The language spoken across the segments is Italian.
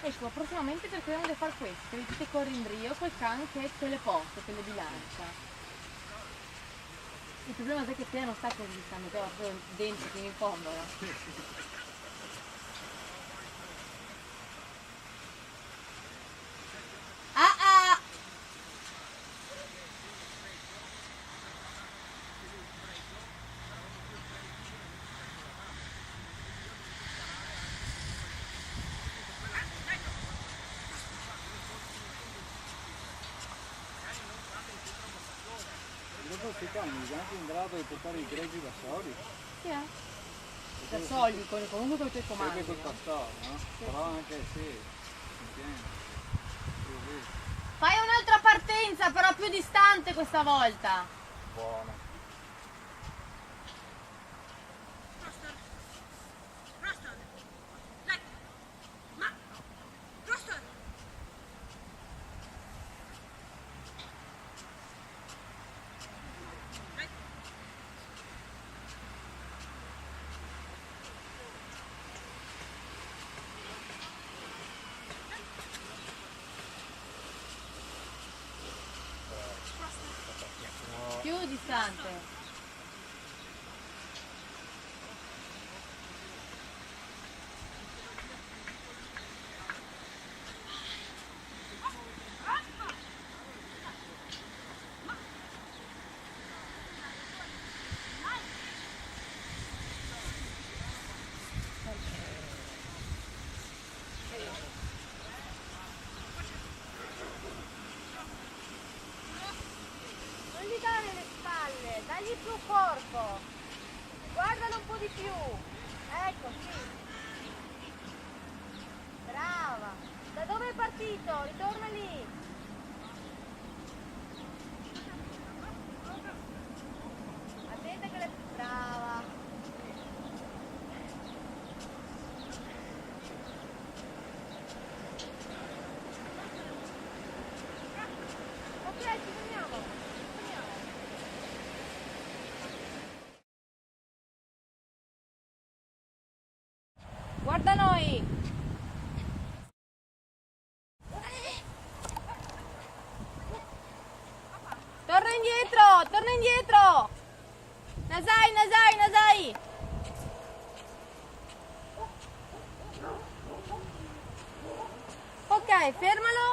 Ecco, prossimamente cercheremo di fare questo, che vedete corri in brio col can che te le porta, te le bilancia. Il problema è che te non sta così, stanno proprio dentro, fino in fondo. Ah ah! Dopo questi cani sono anche in grado di portare i greggi da soli. Sì, da soli, comunque con i tuoi comandi. Sempre col pastore, no? Sì. Però anche sì, Fai un'altra partenza, però più distante questa volta. buono. Più distante. Non gli dare le spalle, dagli più corpo. Guardalo un po' di più. Ecco, sì. Brava. Da dove è partito? Ritorna lì. Attenta che le... Brava. Ok, ci vediamo. Guarda noi! Torna indietro! Torna indietro! Nasai, Nasai, Nasai! Ok, fermalo!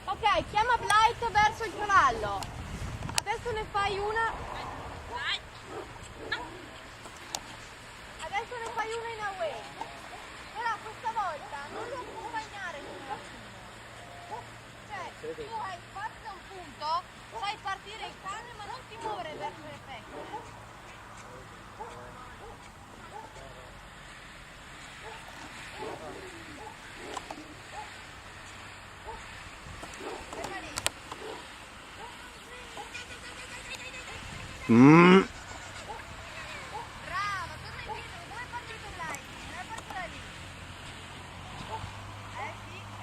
Ok, chiama Blight verso il cavallo! Adesso ne fai una... Adesso ne fai una in away. Però questa volta non lo accompagnare sul bacino. Cioè, tu hai fatto da un punto, sai partire il cane ma non ti muovere verso le pecore. Ferma lì. Brava, torna indietro, dove è partito Blight? Non è partita lì. Sì, eccola lì.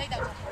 da una parte.